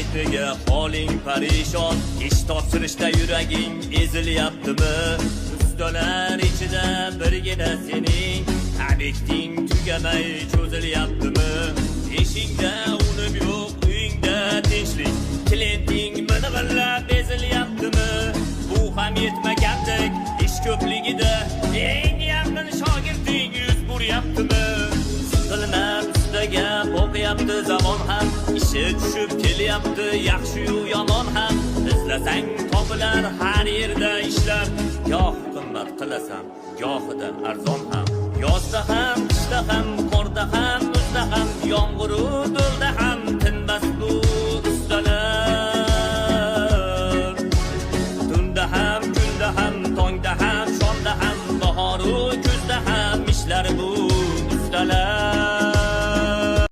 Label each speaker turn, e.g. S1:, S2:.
S1: ertaga holing parishon, ish topshirishda yuraging ezilyaptimi? Ustalar ichida birgina sening ob'ekting tugamay cho'zilyaptimi? Eshingda unum yo'q, uyingda tinchlik, klienting ming'illab ezilyaptimi? Bu ham yetmagandek ish ko'pligida eng yaqin shogirding yuz buryaptimi? Siqilmab ustiga o'qiyapti zamon ham, ishi tushib kelyapti yaxshi-yu yomon ham. Izlasang topilar har yerda ishlar, goh qimmat qilasan, gohida arzon ham. Yozda ham, qishda ham, qorda ham, kuzda ham, yomg'ir